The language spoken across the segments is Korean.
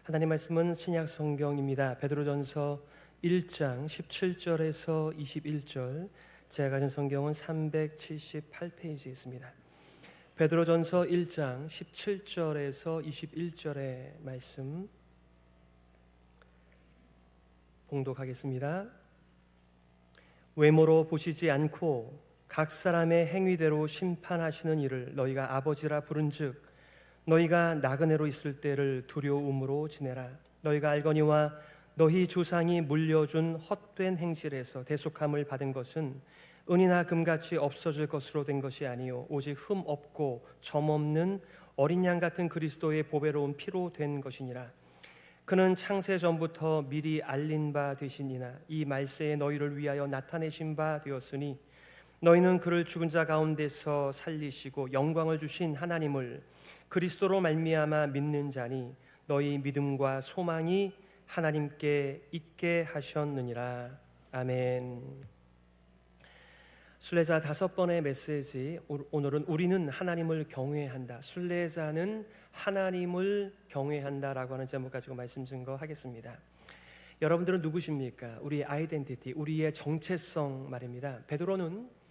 하나님 말씀은 신약 성경입니다. 베드로전서 1장 17절에서 21절, 제가 가진 성경은 378페이지에 있습니다. 베드로전서 1장 17절에서 21절의 말씀 봉독하겠습니다. 외모로 보시지 않고 각 사람의 행위대로 심판하시는 이를 너희가 아버지라 부른즉 너희가 나그네로 있을 때를 두려움으로 지내라. 너희가 알거니와 너희 조상이 물려준 헛된 행실에서 대속함을 받은 것은 은이나 금같이 없어질 것으로 된 것이 아니요 오직 흠 없고 점 없는 어린 양 같은 그리스도의 보배로운 피로 된 것이니라. 그는 창세 전부터 미리 알린 바 되시니나 이 말세에 너희를 위하여 나타내신 바 되었으니 너희는 그를 죽은 자 가운데서 살리시고 영광을 주신 하나님을 그리스도로 말미암아 믿는 자니 너희 믿음과 소망이 하나님께 있게 하셨느니라. 아멘. 순례자 5번의 메시지, 오늘은 우리는 하나님을 경외한다. 순례자는 하나님을 경외한다라고 하는 제목 가지고 말씀 증거하겠습니다. 여러분들은 누구십니까? 우리의 아이덴티티, 우리의 정체성 말입니다. 베드로는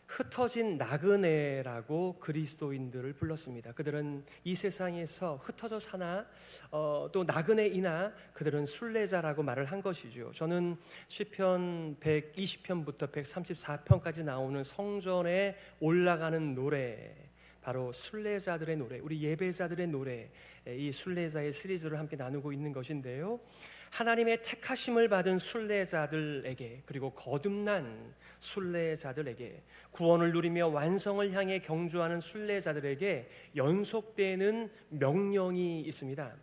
흩어진 나그네라고 그리스도인들을 불렀습니다. 그들은 이 세상에서 흩어져 사나 또 나그네이나 그들은 순례자라고 말을 한 것이죠. 저는 시편 120편부터 134편까지 나오는 성전에 올라가는 노래, 바로 순례자들의 노래, 우리 예배자들의 노래, 이 순례자의 시리즈를 함께 나누고 있는 것인데요. 하나님의 택하심을 받은 순례자들에게, 그리고 거듭난 순례자들에게, 구원을 누리며 완성을 향해 경주하는 순례자들에게 연속되는 명령이 있습니다.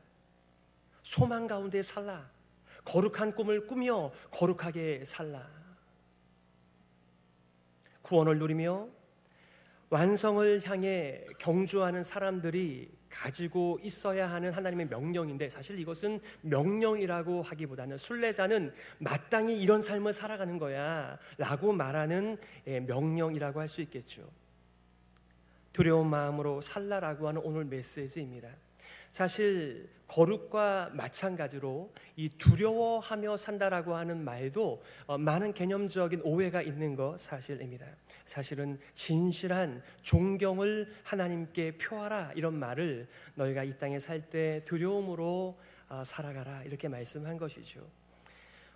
소망 가운데 살라. 거룩한 꿈을 꾸며 거룩하게 살라. 구원을 누리며 완성을 향해 경주하는 사람들이 가지고 있어야 하는 하나님의 명령인데, 사실 이것은 명령이라고 하기보다는 순례자는 마땅히 이런 삶을 살아가는 거야 라고 말하는 명령이라고 할 수 있겠죠. 두려운 마음으로 살라라고 하는 오늘 메시지입니다. 사실 거룩과 마찬가지로 이 두려워하며 산다라고 하는 말도 많은 개념적인 오해가 있는 것 사실입니다. 사실은 진실한 존경을 하나님께 표하라, 이런 말을 너희가 이 땅에 살 때 두려움으로 살아가라, 이렇게 말씀한 것이죠.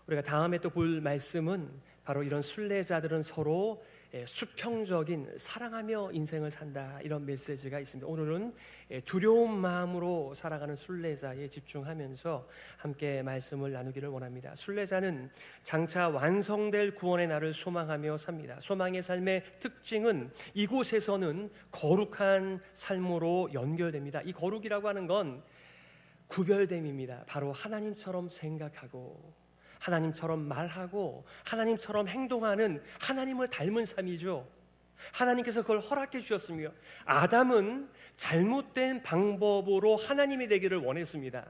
우리가 다음에 또 볼 말씀은 바로 이런 순례자들은 서로 수평적인 사랑하며 인생을 산다, 이런 메시지가 있습니다. 오늘은 두려운 마음으로 살아가는 순례자에 집중하면서 함께 말씀을 나누기를 원합니다. 순례자는 장차 완성될 구원의 날을 소망하며 삽니다. 소망의 삶의 특징은 이곳에서는 거룩한 삶으로 연결됩니다. 이 거룩이라고 하는 건 구별됨입니다. 바로 하나님처럼 생각하고 하나님처럼 말하고 하나님처럼 행동하는, 하나님을 닮은 삶이죠. 하나님께서 그걸 허락해 주셨으며 아담은 잘못된 방법으로 하나님이 되기를 원했습니다.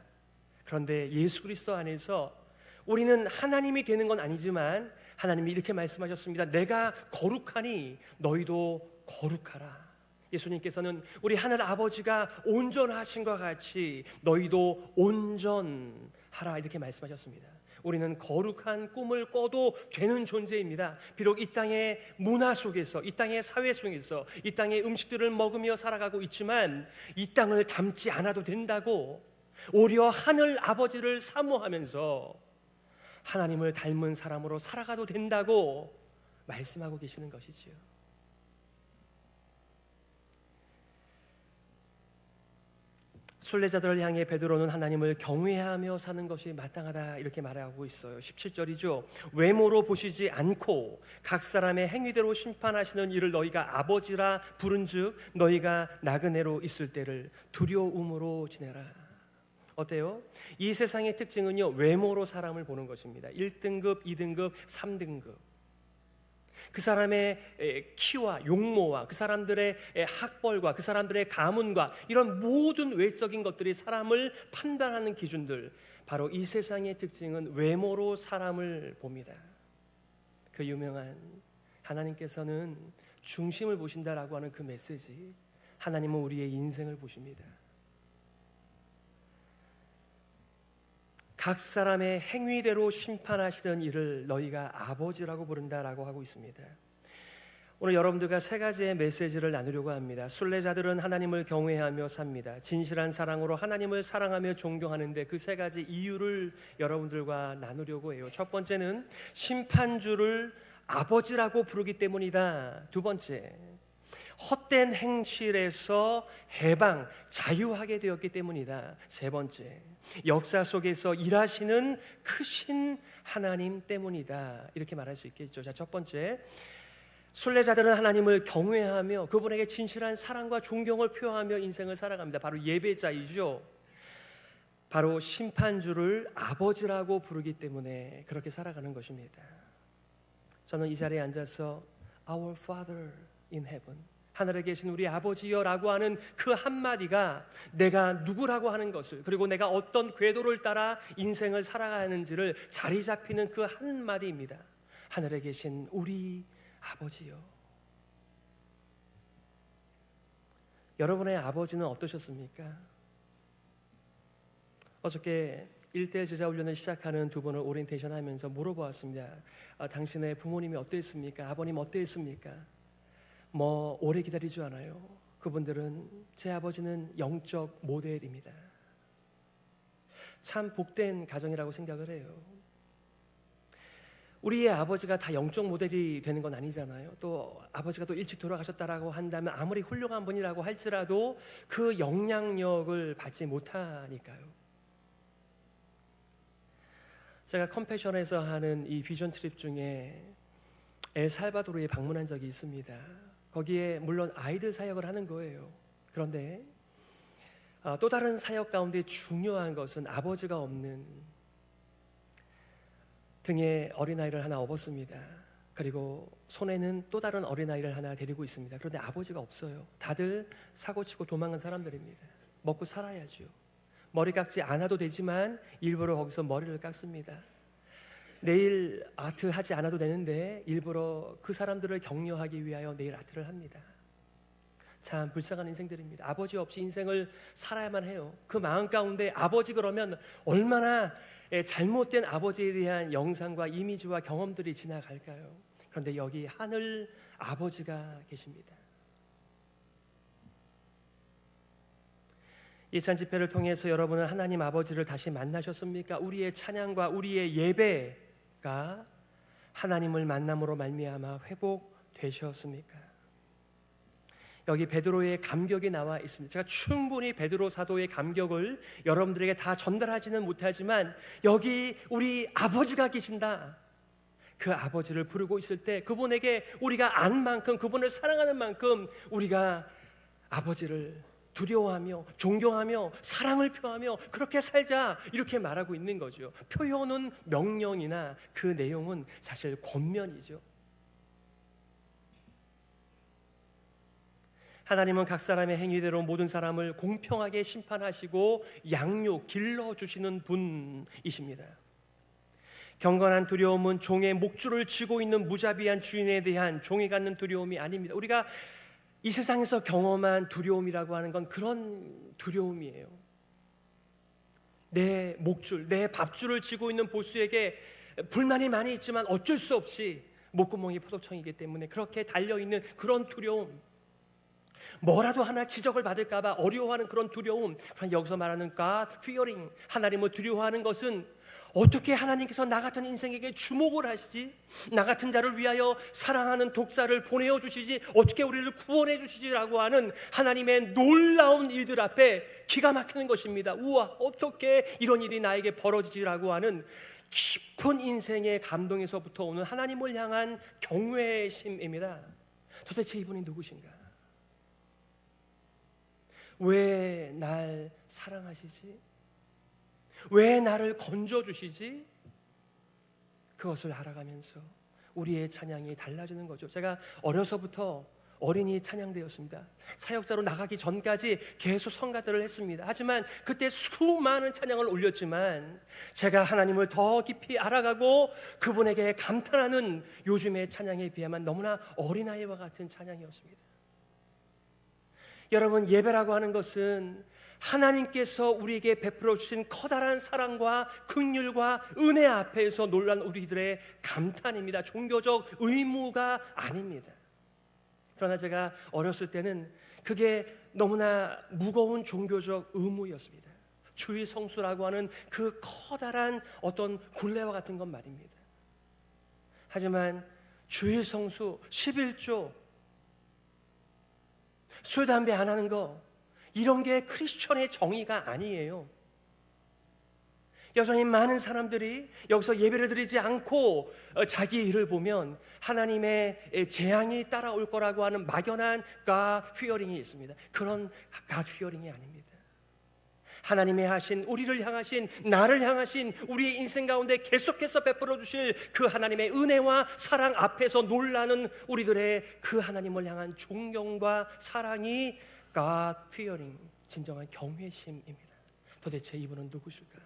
그런데 예수 그리스도 안에서 우리는 하나님이 되는 건 아니지만 하나님이 이렇게 말씀하셨습니다. 내가 거룩하니 너희도 거룩하라. 예수님께서는 우리 하늘 아버지가 온전하신 것 같이 너희도 온전하라, 이렇게 말씀하셨습니다. 우리는 거룩한 꿈을 꿔도 되는 존재입니다. 비록 이 땅의 문화 속에서, 이 땅의 사회 속에서, 이 땅의 음식들을 먹으며 살아가고 있지만 이 땅을 닮지 않아도 된다고, 오히려 하늘 아버지를 사모하면서 하나님을 닮은 사람으로 살아가도 된다고 말씀하고 계시는 것이지요. 순례자들을 향해 베드로는 하나님을 경외하며 사는 것이 마땅하다, 이렇게 말하고 있어요. 17절이죠. 외모로 보시지 않고 각 사람의 행위대로 심판하시는 이를 너희가 아버지라 부른즉 너희가 나그네로 있을 때를 두려움으로 지내라. 어때요? 이 세상의 특징은요, 외모로 사람을 보는 것입니다. 1등급, 2등급, 3등급. 그 사람의 키와 용모와 그 사람들의 학벌과 그 사람들의 가문과 이런 모든 외적인 것들이 사람을 판단하는 기준들, 바로 이 세상의 특징은 외모로 사람을 봅니다. 그 유명한 하나님께서는 중심을 보신다라고 하는 그 메시지, 하나님은 우리의 인생을 보십니다. 각 사람의 행위대로 심판하시던 이를 너희가 아버지라고 부른다라고 하고 있습니다. 오늘 여러분들과 세 가지의 메시지를 나누려고 합니다. 순례자들은 하나님을 경외하며 삽니다. 진실한 사랑으로 하나님을 사랑하며 존경하는데 그 세 가지 이유를 여러분들과 나누려고 해요. 첫 번째는 심판주를 아버지라고 부르기 때문이다. 두 번째, 헛된 행실에서 해방, 자유하게 되었기 때문이다. 세 번째, 역사 속에서 일하시는 크신 하나님 때문이다. 이렇게 말할 수 있겠죠. 자, 첫 번째, 순례자들은 하나님을 경외하며 그분에게 진실한 사랑과 존경을 표하며 인생을 살아갑니다. 바로 예배자이죠. 바로 심판주를 아버지라고 부르기 때문에 그렇게 살아가는 것입니다. 저는 이 자리에 앉아서 Our Father in Heaven, 하늘에 계신 우리 아버지여 라고 하는 그 한마디가 내가 누구라고 하는 것을, 그리고 내가 어떤 궤도를 따라 인생을 살아가는지를 자리 잡히는 그 한마디입니다. 하늘에 계신 우리 아버지요. 여러분의 아버지는 어떠셨습니까? 어저께 1대1 제자훈련을 시작하는 두 분을 오리엔테이션 하면서 물어보았습니다. 당신의 부모님이 어떠했습니까? 아버님 어떠했습니까? 오래 기다리지 않아요. 그분들은, 제 아버지는 영적 모델입니다. 참 복된 가정이라고 생각을 해요. 우리의 아버지가 다 영적 모델이 되는 건 아니잖아요. 또 아버지가 또 일찍 돌아가셨다라고 한다면 아무리 훌륭한 분이라고 할지라도 그 영향력을 받지 못하니까요. 제가 컴패션에서 하는 이 비전 트립 중에 엘살바도르에 방문한 적이 있습니다. 거기에 물론 아이들 사역을 하는 거예요. 그런데 또 다른 사역 가운데 중요한 것은 아버지가 없는, 등에 어린아이를 하나 업었습니다. 그리고 손에는 또 다른 어린아이를 하나 데리고 있습니다. 그런데 아버지가 없어요. 다들 사고치고 도망간 사람들입니다. 먹고 살아야죠. 머리 깎지 않아도 되지만 일부러 거기서 머리를 깎습니다. 내일 아트 하지 않아도 되는데 일부러 그 사람들을 격려하기 위하여 내일 아트를 합니다. 참 불쌍한 인생들입니다. 아버지 없이 인생을 살아야만 해요. 그 마음 가운데 아버지 그러면 얼마나 잘못된 아버지에 대한 영상과 이미지와 경험들이 지나갈까요? 그런데 여기 하늘 아버지가 계십니다. 이 찬 집회를 통해서 여러분은 하나님 아버지를 다시 만나셨습니까? 우리의 찬양과 우리의 예배가 하나님을 만남으로 말미암아 회복되셨습니까? 여기 베드로의 감격이 나와 있습니다. 제가 충분히 베드로 사도의 감격을 여러분들에게 다 전달하지는 못하지만 여기 우리 아버지가 계신다. 그 아버지를 부르고 있을 때 그분에게 우리가 안 만큼, 그분을 사랑하는 만큼 우리가 아버지를 두려워하며 존경하며 사랑을 표하며 그렇게 살자, 이렇게 말하고 있는 거죠. 표현은 명령이나 그 내용은 사실 권면이죠. 하나님은 각 사람의 행위대로 모든 사람을 공평하게 심판하시고 길러주시는 분이십니다. 경건한 두려움은 종의 목줄을 쥐고 있는 무자비한 주인에 대한 종이 갖는 두려움이 아닙니다. 우리가 이 세상에서 경험한 두려움이라고 하는 건 그런 두려움이에요. 내 목줄, 내 밥줄을 쥐고 있는 보스에게 불만이 많이 있지만 어쩔 수 없이 목구멍이 포도청이기 때문에 그렇게 달려있는 그런 두려움, 뭐라도 하나 지적을 받을까 봐 어려워하는 그런 두려움. 그러나 여기서 말하는 God fearing, 하나님을 두려워하는 것은 어떻게 하나님께서 나 같은 인생에게 주목을 하시지? 나 같은 자를 위하여 사랑하는 독자를 보내어 주시지? 어떻게 우리를 구원해 주시지라고 하는 하나님의 놀라운 일들 앞에 기가 막히는 것입니다. 우와, 어떻게 이런 일이 나에게 벌어지지라고 하는 깊은 인생의 감동에서부터 오는 하나님을 향한 경외심입니다. 도대체 이분이 누구신가? 왜 날 사랑하시지? 왜 나를 건져주시지? 그것을 알아가면서 우리의 찬양이 달라지는 거죠. 제가 어려서부터 어린이 찬양대였습니다. 사역자로 나가기 전까지 계속 성가들을 했습니다. 하지만 그때 수많은 찬양을 올렸지만 제가 하나님을 더 깊이 알아가고 그분에게 감탄하는 요즘의 찬양에 비하면 너무나 어린아이와 같은 찬양이었습니다. 여러분, 예배라고 하는 것은 하나님께서 우리에게 베풀어 주신 커다란 사랑과 긍휼과 은혜 앞에서 놀란 우리들의 감탄입니다. 종교적 의무가 아닙니다. 그러나 제가 어렸을 때는 그게 너무나 무거운 종교적 의무였습니다. 주의 성수라고 하는 그 커다란 어떤 굴레와 같은 건 말입니다. 하지만 주의 성수, 11조, 술, 담배 안 하는 거, 이런 게 크리스천의 정의가 아니에요. 여전히 많은 사람들이 여기서 예배를 드리지 않고 자기 일을 보면 하나님의 재앙이 따라올 거라고 하는 막연한 God fearing이 있습니다. 그런 God fearing이 아닙니다. 하나님의 하신, 우리를 향하신, 나를 향하신 우리의 인생 가운데 계속해서 베풀어 주실 그 하나님의 은혜와 사랑 앞에서 놀라는 우리들의 그 하나님을 향한 존경과 사랑이 God fearing, 진정한 경외심입니다. 도대체 이분은 누구실까?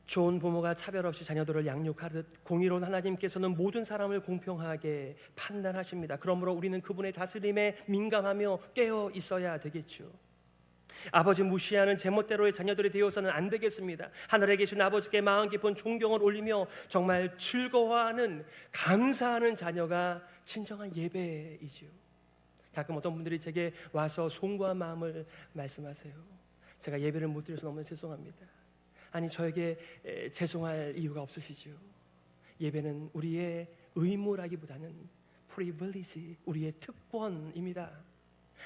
좋은 부모가 차별 없이 자녀들을 양육하듯 공의로운 하나님께서는 모든 사람을 공평하게 판단하십니다. 그러므로 우리는 그분의 다스림에 민감하며 깨어 있어야 되겠죠. 아버지 무시하는 제멋대로의 자녀들이 되어서는 안 되겠습니다. 하늘에 계신 아버지께 마음 깊은 존경을 올리며 정말 즐거워하는, 감사하는 자녀가 진정한 예배이지요. 가끔 어떤 분들이 제게 와서 송구한 마음을 말씀하세요. 제가 예배를 못 드려서 너무 죄송합니다. 아니, 저에게 죄송할 이유가 없으시죠. 예배는 우리의 의무라기보다는 privilege, 우리의 특권입니다.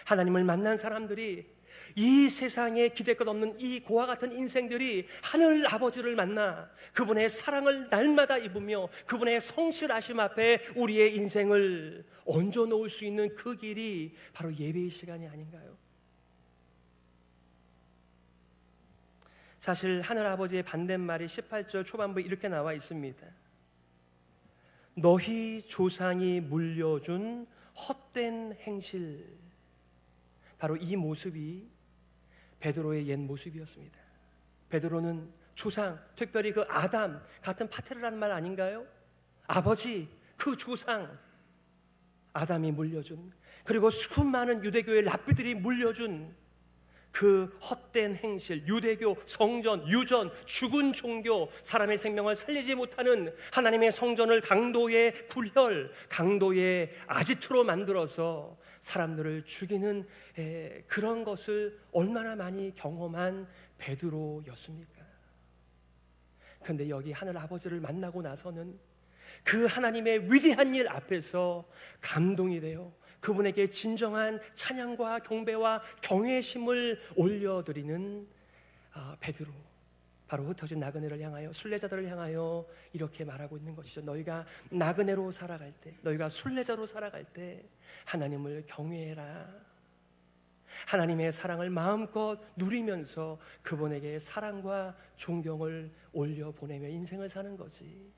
하나님을 만난 사람들이, 이 세상에 기대것 없는 이 고와 같은 인생들이 하늘 아버지를 만나 그분의 사랑을 날마다 입으며 그분의 성실하심 앞에 우리의 인생을 얹어 놓을 수 있는 그 길이 바로 예배의 시간이 아닌가요? 사실 하늘 아버지의 반대말이 18절 초반부에 이렇게 나와 있습니다. 너희 조상이 물려준 헛된 행실. 바로 이 모습이 베드로의 옛 모습이었습니다. 베드로는 조상, 특별히 그 아담 같은 파트를 하는 말 아닌가요? 아버지, 그 조상 아담이 물려준, 그리고 수많은 유대교의 랍비들이 물려준 그 헛된 행실, 유대교, 성전, 유전, 죽은 종교, 사람의 생명을 살리지 못하는 하나님의 성전을 강도의 굴혈, 강도의 아지트로 만들어서 사람들을 죽이는 그런 것을 얼마나 많이 경험한 베드로였습니까? 그런데 여기 하늘 아버지를 만나고 나서는 그 하나님의 위대한 일 앞에서 감동이 되어 그분에게 진정한 찬양과 경배와 경외심을 올려드리는 베드로, 바로 흩어진 나그네를 향하여, 순례자들을 향하여 이렇게 말하고 있는 것이죠. 너희가 나그네로 살아갈 때, 너희가 순례자로 살아갈 때 하나님을 경외해라. 하나님의 사랑을 마음껏 누리면서 그분에게 사랑과 존경을 올려보내며 인생을 사는 거지.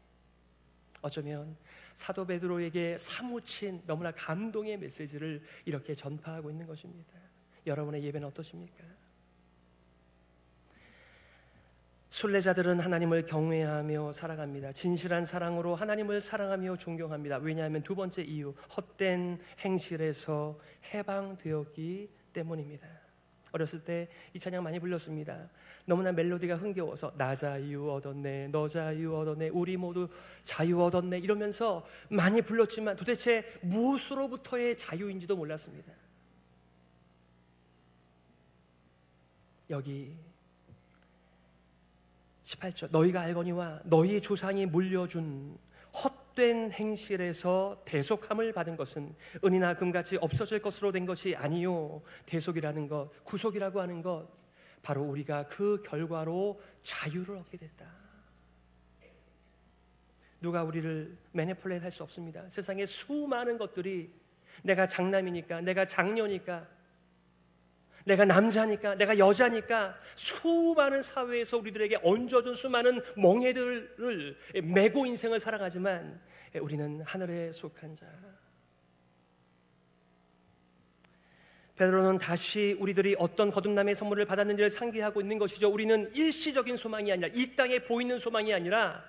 어쩌면 사도 베드로에게 사무친 너무나 감동의 메시지를 이렇게 전파하고 있는 것입니다. 여러분의 예배는 어떠십니까? 순례자들은 하나님을 경외하며 살아갑니다. 진실한 사랑으로 하나님을 사랑하며 존경합니다. 왜냐하면 두 번째 이유, 헛된 행실에서 해방되었기 때문입니다. 어렸을 때 이 찬양 많이 불렀습니다. 너무나 멜로디가 흥겨워서 나 자유 얻었네, 너 자유 얻었네, 우리 모두 자유 얻었네 이러면서 많이 불렀지만 도대체 무엇으로부터의 자유인지도 몰랐습니다. 여기 18절, 너희가 알거니와 너희 조상이 물려준 헛된 행실에서 대속함을 받은 것은 은이나 금같이 없어질 것으로 된 것이 아니요, 대속이라는 것, 구속이라고 하는 것, 바로 우리가 그 결과로 자유를 얻게 됐다. 누가 우리를 매니플레이트 할 수 없습니다. 세상에 수많은 것들이 내가 장남이니까, 내가 장녀니까, 내가 남자니까, 내가 여자니까 수많은 사회에서 우리들에게 얹어준 수많은 멍해들을 메고 인생을 살아가지만 우리는 하늘에 속한 자. 베드로는 다시 우리들이 어떤 거듭남의 선물을 받았는지를 상기하고 있는 것이죠. 우리는 일시적인 소망이 아니라, 이 땅에 보이는 소망이 아니라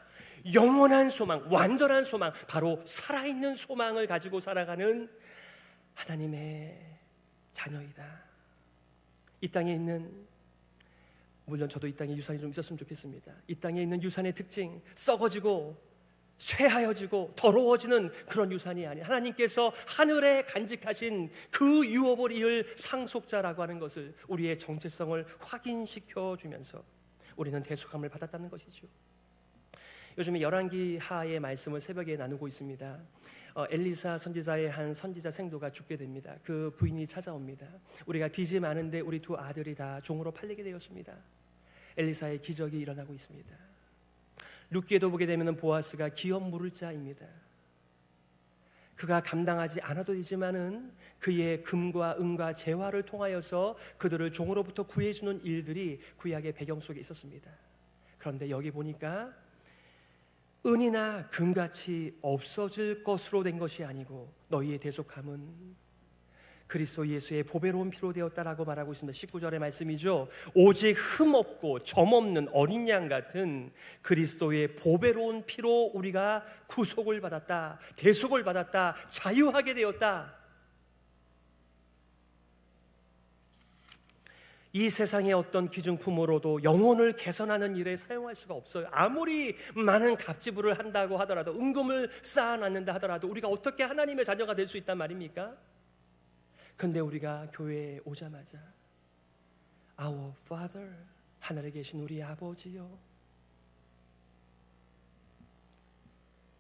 영원한 소망, 완전한 소망, 바로 살아있는 소망을 가지고 살아가는 하나님의 자녀이다. 이 땅에 있는, 물론 저도 이 땅에 유산이 좀 있었으면 좋겠습니다. 이 땅에 있는 유산의 특징, 썩어지고 쇠하여지고 더러워지는 그런 유산이 아니라 하나님께서 하늘에 간직하신 그 유업을 이을 상속자라고 하는 것을, 우리의 정체성을 확인시켜 주면서 우리는 대속함을 받았다는 것이죠. 요즘에 열왕기 하의 말씀을 새벽에 나누고 있습니다. 엘리사 선지자의 한 선지자 생도가 죽게 됩니다. 그 부인이 찾아옵니다. 우리가 빚이 많은데 우리 두 아들이 다 종으로 팔리게 되었습니다. 엘리사의 기적이 일어나고 있습니다. 룻기에도 보게 되면 보아스가 기업 물을 자입니다. 그가 감당하지 않아도 되지만은 그의 금과 은과 재화를 통하여서 그들을 종으로부터 구해주는 일들이 구약의 배경 속에 있었습니다. 그런데 여기 보니까 은이나 금같이 없어질 것으로 된 것이 아니고 너희의 대속함은 그리스도 예수의 보배로운 피로 되었다라고 말하고 있습니다. 19절의 말씀이죠. 오직 흠없고 점없는 어린 양 같은 그리스도의 보배로운 피로 우리가 구속을 받았다, 대속을 받았다, 자유하게 되었다. 이 세상의 어떤 기증품으로도 영혼을 개선하는 일에 사용할 수가 없어요. 아무리 많은 갑지불을 한다고 하더라도, 은금을 쌓아놨는다 하더라도 우리가 어떻게 하나님의 자녀가 될 수 있단 말입니까? 그런데 우리가 교회에 오자마자 Our Father, 하늘에 계신 우리 아버지요,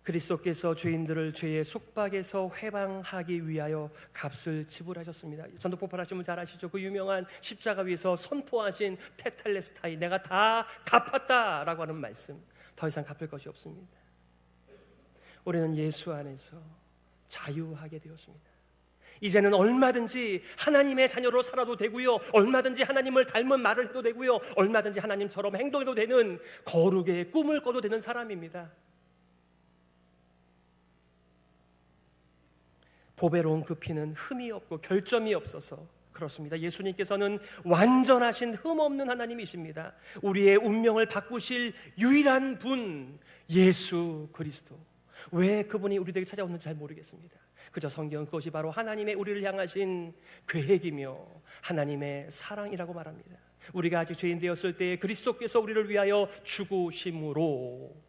그리스도께서 죄인들을 죄의 속박에서 해방하기 위하여 값을 지불하셨습니다. 전도 폭발하시면 잘 아시죠? 그 유명한 십자가 위에서 선포하신 테텔레스타이, 내가 다 갚았다라고 하는 말씀, 더 이상 갚을 것이 없습니다. 우리는 예수 안에서 자유하게 되었습니다. 이제는 얼마든지 하나님의 자녀로 살아도 되고요, 얼마든지 하나님을 닮은 말을 해도 되고요, 얼마든지 하나님처럼 행동해도 되는 거룩의 꿈을 꿔도 되는 사람입니다. 보배로운 그 피는 흠이 없고 결점이 없어서 그렇습니다. 예수님께서는 완전하신 흠 없는 하나님이십니다. 우리의 운명을 바꾸실 유일한 분, 예수 그리스도. 왜 그분이 우리에게 찾아오는지 잘 모르겠습니다. 그저 성경은 그것이 바로 하나님의 우리를 향하신 계획이며 하나님의 사랑이라고 말합니다. 우리가 아직 죄인 되었을 때 그리스도께서 우리를 위하여 죽으심으로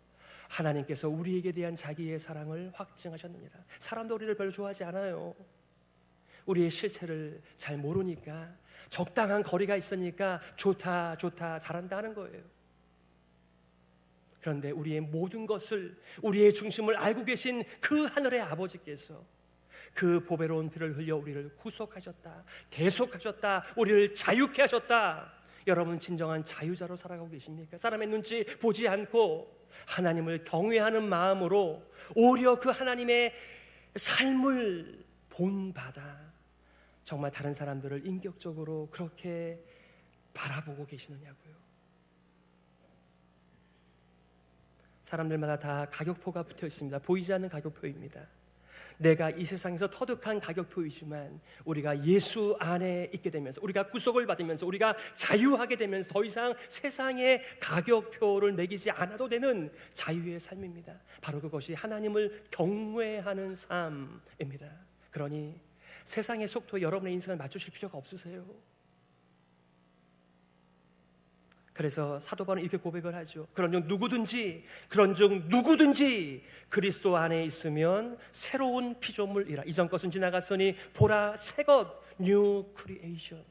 하나님께서 우리에게 대한 자기의 사랑을 확증하셨느니라. 사람도 우리를 별로 좋아하지 않아요. 우리의 실체를 잘 모르니까, 적당한 거리가 있으니까 좋다 잘한다 하는 거예요. 그런데 우리의 모든 것을, 우리의 중심을 알고 계신 그 하늘의 아버지께서 그 보배로운 피를 흘려 우리를 구속하셨다, 대속하셨다, 우리를 자유케 하셨다. 여러분 진정한 자유자로 살아가고 계십니까? 사람의 눈치 보지 않고 하나님을 경외하는 마음으로 오히려 그 하나님의 삶을 본받아 정말 다른 사람들을 인격적으로 그렇게 바라보고 계시느냐고요. 사람들마다 다 가격표가 붙어 있습니다. 보이지 않는 가격표입니다. 내가 이 세상에서 터득한 가격표이지만 우리가 예수 안에 있게 되면서, 우리가 구속을 받으면서, 우리가 자유하게 되면서 더 이상 세상의 가격표를 매기지 않아도 되는 자유의 삶입니다. 바로 그것이 하나님을 경외하는 삶입니다. 그러니 세상의 속도에 여러분의 인생을 맞추실 필요가 없으세요. 그래서 사도 바울은 이렇게 고백을 하죠. 그런즉 누구든지 그리스도 안에 있으면 새로운 피조물이라. 이전 것은 지나갔으니 보라 새것, 뉴 크리에이션.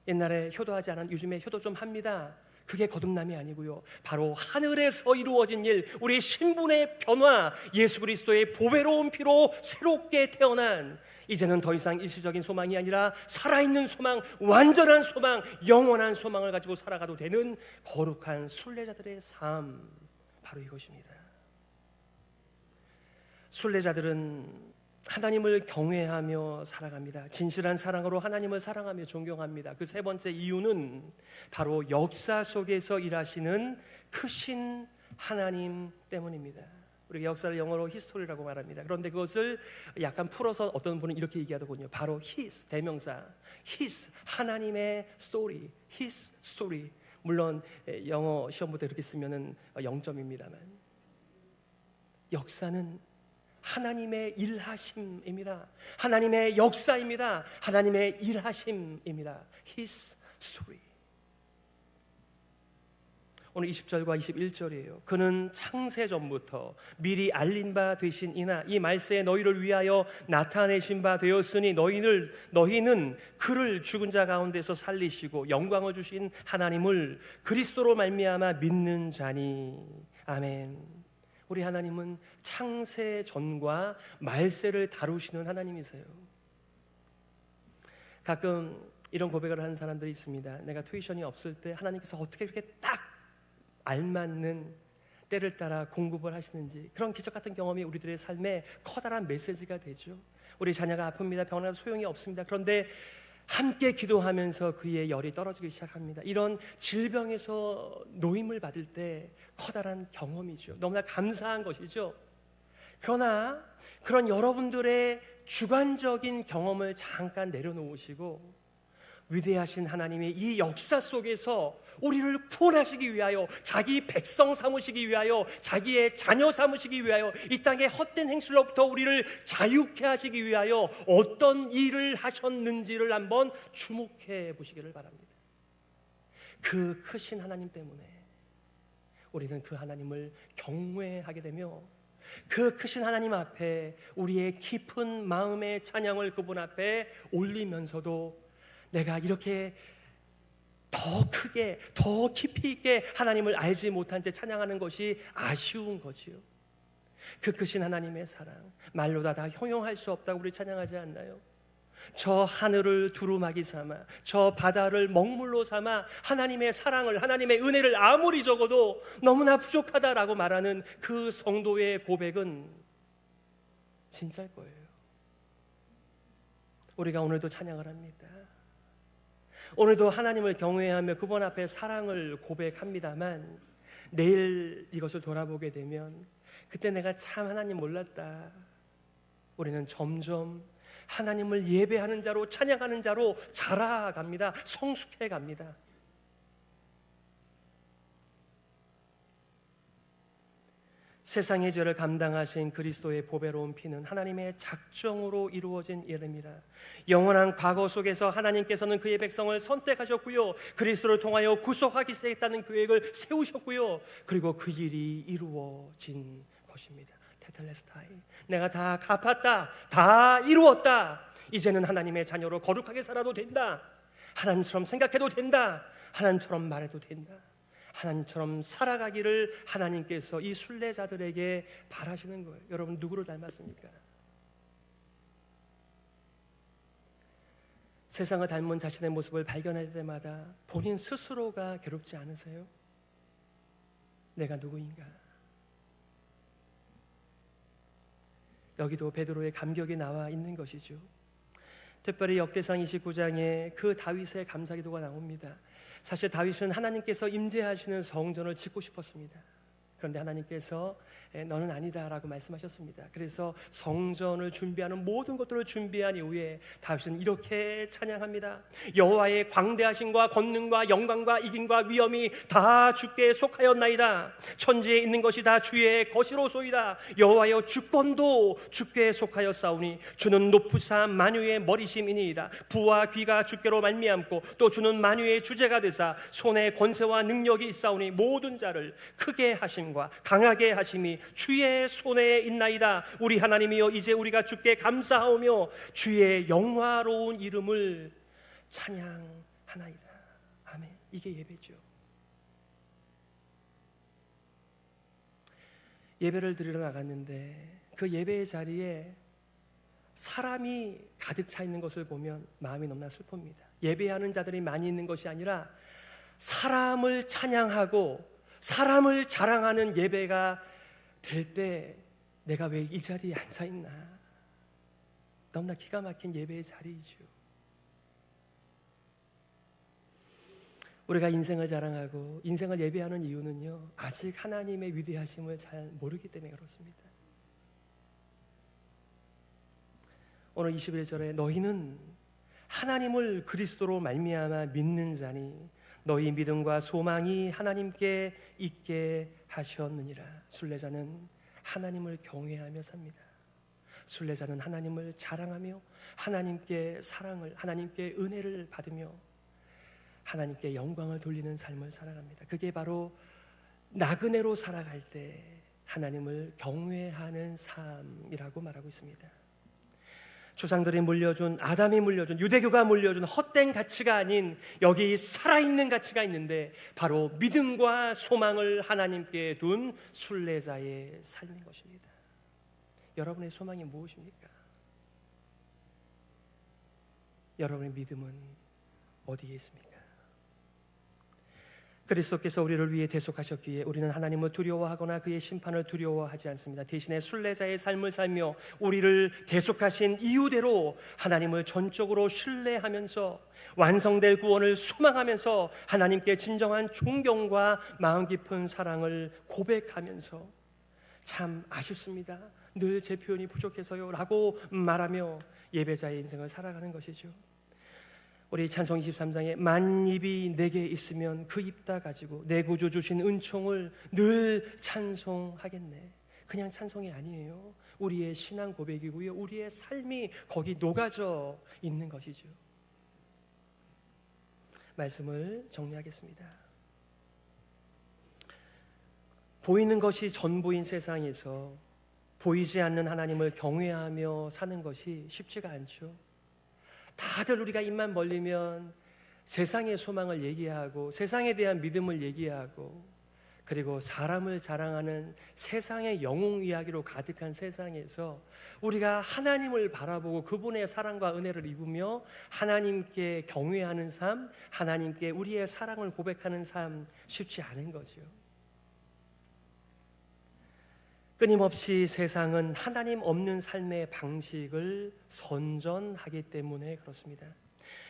옛날에 효도하지 않은, 요즘에 효도 좀 합니다. 그게 거듭남이 아니고요, 바로 하늘에서 이루어진 일, 우리의 신분의 변화, 예수 그리스도의 보배로운 피로 새롭게 태어난, 이제는 더 이상 일시적인 소망이 아니라 살아있는 소망, 완전한 소망, 영원한 소망을 가지고 살아가도 되는 거룩한 순례자들의 삶, 바로 이것입니다. 순례자들은 하나님을 경외하며 살아갑니다. 진실한 사랑으로 하나님을 사랑하며 존경합니다. 그 세 번째 이유는 바로 역사 속에서 일하시는 크신 하나님 때문입니다. 우리가 역사를 영어로 히스토리라고 말합니다. 그런데 그것을 약간 풀어서 어떤 분은 이렇게 얘기하더군요. 바로 his, 대명사, his, 하나님의 story, his story. 물론 영어 시험부터 이렇게 쓰면은 0점입니다만 역사는 하나님의 일하심입니다. 하나님의 역사입니다. 하나님의 일하심입니다. His story. 오늘 20절과 21절이에요. 그는 창세전부터 미리 알린 바 되신 이나 이 말세에 너희를 위하여 나타내신 바 되었으니 너희는 그를 죽은 자 가운데서 살리시고 영광을 주신 하나님을 그리스도로 말미암아 믿는 자니. 아멘. 우리 하나님은 창세전과 말세를 다루시는 하나님이세요. 가끔 이런 고백을 하는 사람들이 있습니다. 내가 튜이션이 없을 때 하나님께서 어떻게 그렇게 딱 알맞는 때를 따라 공급을 하시는지, 그런 기적 같은 경험이 우리들의 삶에 커다란 메시지가 되죠. 우리 자녀가 아픕니다. 병원에 가서 소용이 없습니다. 그런데 함께 기도하면서 그의 열이 떨어지기 시작합니다. 이런 질병에서 노임을 받을 때 커다란 경험이죠. 너무나 감사한 것이죠. 그러나 그런 여러분들의 주관적인 경험을 잠깐 내려놓으시고 위대하신 하나님의 이 역사 속에서 우리를 구원하시기 위하여, 자기 백성 삼으시기 위하여, 자기의 자녀 삼으시기 위하여, 이 땅의 헛된 행실로부터 우리를 자유케 하시기 위하여 어떤 일을 하셨는지를 한번 주목해 보시기를 바랍니다. 그 크신 하나님 때문에 우리는 그 하나님을 경외하게 되며 그 크신 하나님 앞에 우리의 깊은 마음의 찬양을 그분 앞에 올리면서도 내가 이렇게 더 크게, 더 깊이 있게 하나님을 알지 못한 채 찬양하는 것이 아쉬운 거지요. 그 크신 하나님의 사랑, 말로 다 형용할 수 없다고 우리 찬양하지 않나요? 저 하늘을 두루마기 삼아, 저 바다를 먹물로 삼아 하나님의 사랑을, 하나님의 은혜를 아무리 적어도 너무나 부족하다라고 말하는 그 성도의 고백은 진짜일 거예요. 우리가 오늘도 찬양을 합니다. 오늘도 하나님을 경외하며 그분 앞에 사랑을 고백합니다만 내일 이것을 돌아보게 되면 그때 내가 참 하나님 몰랐다. 우리는 점점 하나님을 예배하는 자로, 찬양하는 자로 자라갑니다. 성숙해 갑니다. 세상의 죄를 감당하신 그리스도의 보배로운 피는 하나님의 작정으로 이루어진 일입니다. 영원한 과거 속에서 하나님께서는 그의 백성을 선택하셨고요, 그리스도를 통하여 구속하기 시작했다는 계획을 세우셨고요, 그리고 그 일이 이루어진 것입니다. 테텔레스타이, 내가 다 갚았다, 다 이루었다, 이제는 하나님의 자녀로 거룩하게 살아도 된다, 하나님처럼 생각해도 된다, 하나님처럼 말해도 된다, 하나님처럼 살아가기를 하나님께서 이 순례자들에게 바라시는 거예요. 여러분, 누구를 닮았습니까? 세상을 닮은 자신의 모습을 발견할 때마다 본인 스스로가 괴롭지 않으세요? 내가 누구인가? 여기도 베드로의 감격이 나와 있는 것이죠. 특별히 역대상 29장에 그 다윗의 감사기도가 나옵니다. 사실 다윗은 하나님께서 임재하시는 성전을 짓고 싶었습니다. 그런데 하나님께서 너는 아니다라고 말씀하셨습니다. 그래서 성전을 준비하는 모든 것들을 준비한 이후에 다윗은 이렇게 찬양합니다. 여호와의 광대하심과 권능과 영광과 이김과 위엄이 다 주께 속하였나이다. 천지에 있는 것이 다 주의 것이로소이다. 여호와여, 주권도 주께 속하였사오니 주는 높으사 만유의 머리심이니이다. 부와 귀가 주께로 말미암고 또 주는 만유의 주제가 되사 손에 권세와 능력이 있사오니 모든 자를 크게 하심과 강하게 하심이 주의 손에 있나이다. 우리 하나님이여, 이제 우리가 주께 감사하오며 주의 영화로운 이름을 찬양하나이다. 아멘. 이게 예배죠. 예배를 드리러 나갔는데 그 예배의 자리에 사람이 가득 차 있는 것을 보면 마음이 너무나 슬픕니다. 예배하는 자들이 많이 있는 것이 아니라 사람을 찬양하고 사람을 자랑하는 예배가 될 때 내가 왜 이 자리에 앉아 있나? 너무나 기가 막힌 예배의 자리이죠. 우리가 인생을 자랑하고 인생을 예배하는 이유는요, 아직 하나님의 위대하심을 잘 모르기 때문에 그렇습니다. 오늘 21절에 너희는 하나님을 그리스도로 말미암아 믿는 자니 너희 믿음과 소망이 하나님께 있게 하셨느니라. 순례자는 하나님을 경외하며 삽니다. 순례자는 하나님을 자랑하며 하나님께 사랑을, 하나님께 은혜를 받으며 하나님께 영광을 돌리는 삶을 살아갑니다. 그게 바로 나그네로 살아갈 때 하나님을 경외하는 삶이라고 말하고 있습니다. 조상들이 물려준, 아담이 물려준, 유대교가 물려준 헛된 가치가 아닌 여기 살아있는 가치가 있는데 바로 믿음과 소망을 하나님께 둔 순례자의 삶인 것입니다. 여러분의 소망이 무엇입니까? 여러분의 믿음은 어디에 있습니까? 그리스도께서 우리를 위해 대속하셨기에 우리는 하나님을 두려워하거나 그의 심판을 두려워하지 않습니다. 대신에 순례자의 삶을 살며 우리를 대속하신 이유대로 하나님을 전적으로 신뢰하면서 완성될 구원을 소망하면서 하나님께 진정한 존경과 마음 깊은 사랑을 고백하면서 참 아쉽습니다, 늘 제 표현이 부족해서요 라고 말하며 예배자의 인생을 살아가는 것이죠. 우리 찬송 23장에 만입이 내게 있으면 그 입 다 가지고 내 구주 주신 은총을 늘 찬송하겠네. 그냥 찬송이 아니에요. 우리의 신앙 고백이고요, 우리의 삶이 거기 녹아져 있는 것이죠. 말씀을 정리하겠습니다. 보이는 것이 전부인 세상에서 보이지 않는 하나님을 경외하며 사는 것이 쉽지가 않죠. 다들 우리가 입만 벌리면 세상의 소망을 얘기하고 세상에 대한 믿음을 얘기하고 그리고 사람을 자랑하는 세상의 영웅 이야기로 가득한 세상에서 우리가 하나님을 바라보고 그분의 사랑과 은혜를 입으며 하나님께 경외하는 삶, 하나님께 우리의 사랑을 고백하는 삶 쉽지 않은 거죠. 끊임없이 세상은 하나님 없는 삶의 방식을 선전하기 때문에 그렇습니다.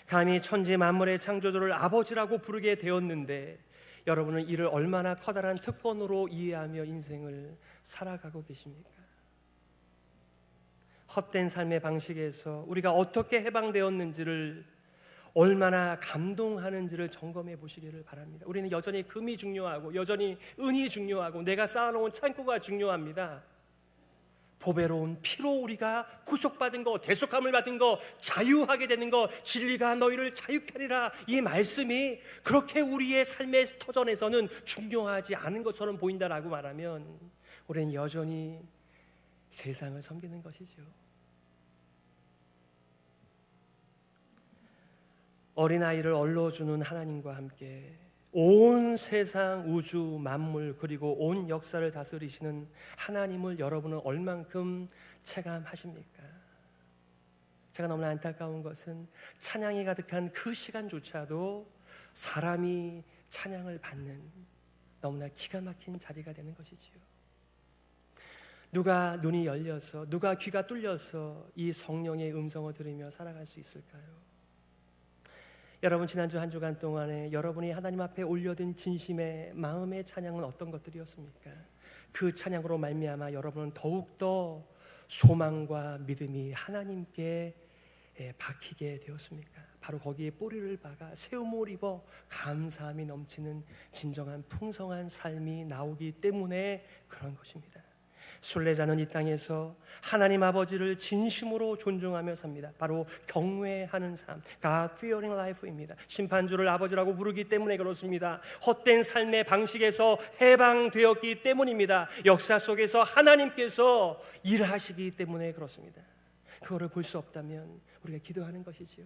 감히 천지 만물의 창조주를 아버지라고 부르게 되었는데 여러분은 이를 얼마나 커다란 특권으로 이해하며 인생을 살아가고 계십니까? 헛된 삶의 방식에서 우리가 어떻게 해방되었는지를 얼마나 감동하는지를 점검해 보시기를 바랍니다. 우리는 여전히 금이 중요하고 여전히 은이 중요하고 내가 쌓아놓은 창고가 중요합니다. 보배로운 피로 우리가 구속받은 거, 대속함을 받은 거, 자유하게 되는 거, 진리가 너희를 자유케 하리라, 이 말씀이 그렇게 우리의 삶의 터전에서는 중요하지 않은 것처럼 보인다라고 말하면 우리는 여전히 세상을 섬기는 것이죠. 어린아이를 얼러주는 하나님과 함께 온 세상, 우주, 만물 그리고 온 역사를 다스리시는 하나님을 여러분은 얼만큼 체감하십니까? 제가 너무나 안타까운 것은 찬양이 가득한 그 시간조차도 사람이 찬양을 받는 너무나 기가 막힌 자리가 되는 것이지요. 누가 눈이 열려서, 누가 귀가 뚫려서 이 성령의 음성을 들으며 살아갈 수 있을까요? 여러분, 지난주 한 주간 동안에 여러분이 하나님 앞에 올려둔 진심의 마음의 찬양은 어떤 것들이었습니까? 그 찬양으로 말미암아 여러분은 더욱더 소망과 믿음이 하나님께 박히게 되었습니까? 바로 거기에 뿌리를 박아 세움을 입어 감사함이 넘치는 진정한 풍성한 삶이 나오기 때문에 그런 것입니다. 순례자는 이 땅에서 하나님 아버지를 진심으로 존중하며 삽니다. 바로 경외하는 삶, God fearing life입니다. 심판주를 아버지라고 부르기 때문에 그렇습니다. 헛된 삶의 방식에서 해방되었기 때문입니다. 역사 속에서 하나님께서 일하시기 때문에 그렇습니다. 그거를 볼 수 없다면 우리가 기도하는 것이지요.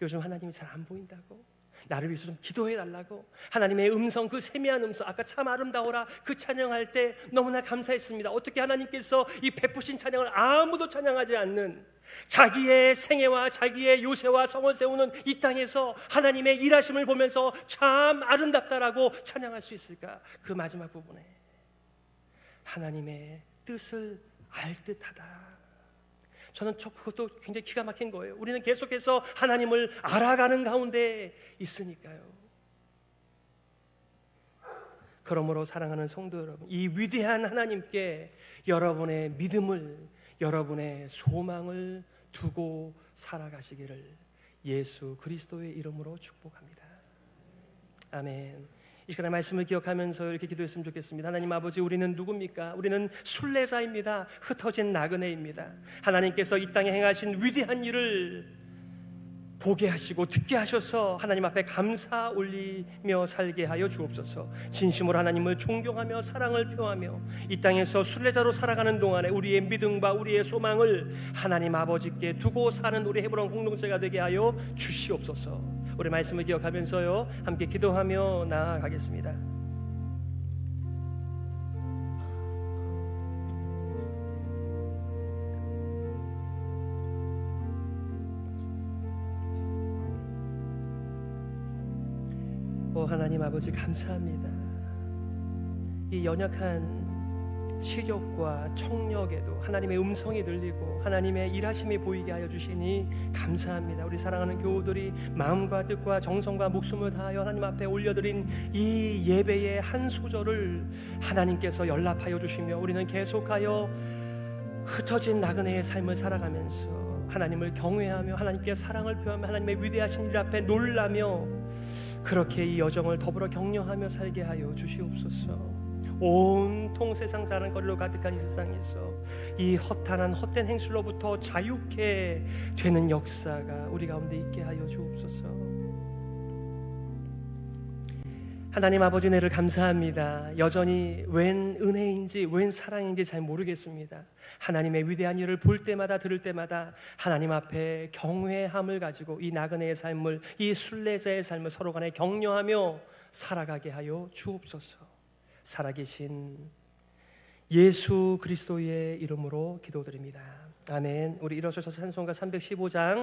요즘 하나님이 잘 안 보인다고? 나를 위해서 좀 기도해달라고? 하나님의 음성, 그 세미한 음성, 아까 참 아름다워라 그 찬양할 때 너무나 감사했습니다. 어떻게 하나님께서 이 베푸신 찬양을 아무도 찬양하지 않는, 자기의 생애와 자기의 요새와 성을 세우는 이 땅에서 하나님의 일하심을 보면서 참 아름답다라고 찬양할 수 있을까? 그 마지막 부분에 하나님의 뜻을 알 듯하다. 저는 그것도 굉장히 기가 막힌 거예요. 우리는 계속해서 하나님을 알아가는 가운데 있으니까요. 그러므로 사랑하는 성도 여러분, 이 위대한 하나님께 여러분의 믿음을, 여러분의 소망을 두고 살아가시기를 예수 그리스도의 이름으로 축복합니다. 아멘. 이 시간의 말씀을 기억하면서 이렇게 기도했으면 좋겠습니다. 하나님 아버지, 우리는 누굽니까? 우리는 순례자입니다. 흩어진 나그네입니다. 하나님께서 이 땅에 행하신 위대한 일을 보게 하시고 듣게 하셔서 하나님 앞에 감사 올리며 살게 하여 주옵소서. 진심으로 하나님을 존경하며 사랑을 표하며 이 땅에서 순례자로 살아가는 동안에 우리의 믿음과 우리의 소망을 하나님 아버지께 두고 사는 우리 헤브론 공동체가 되게 하여 주시옵소서. 우리 말씀을 기억하면서요, 함께 기도하며 나아가겠습니다. 하나님 아버지, 감사합니다. 이 연약한 시력과 청력에도 하나님의 음성이 들리고 하나님의 일하심이 보이게 하여 주시니 감사합니다. 우리 사랑하는 교우들이 마음과 뜻과 정성과 목숨을 다하여 하나님 앞에 올려드린 이 예배의 한 소절을 하나님께서 연락하여 주시며 우리는 계속하여 흩어진 나그네의 삶을 살아가면서 하나님을 경외하며 하나님께 사랑을 표하며 하나님의 위대하신 일 앞에 놀라며 그렇게 이 여정을 더불어 격려하며 살게 하여 주시옵소서. 온통 세상 사는 거리로 가득한 이 세상에서 이 허탄한 헛된 행실로부터 자유케 되는 역사가 우리 가운데 있게 하여 주옵소서. 하나님 아버지, 내를 감사합니다. 여전히 웬 은혜인지 웬 사랑인지 잘 모르겠습니다. 하나님의 위대한 일을 볼 때마다 들을 때마다 하나님 앞에 경외함을 가지고 이 나그네의 삶을, 이 순례자의 삶을 서로 간에 격려하며 살아가게 하여 주옵소서. 살아계신 예수 그리스도의 이름으로 기도드립니다. 아멘. 우리 일어서셔서 찬송가 315장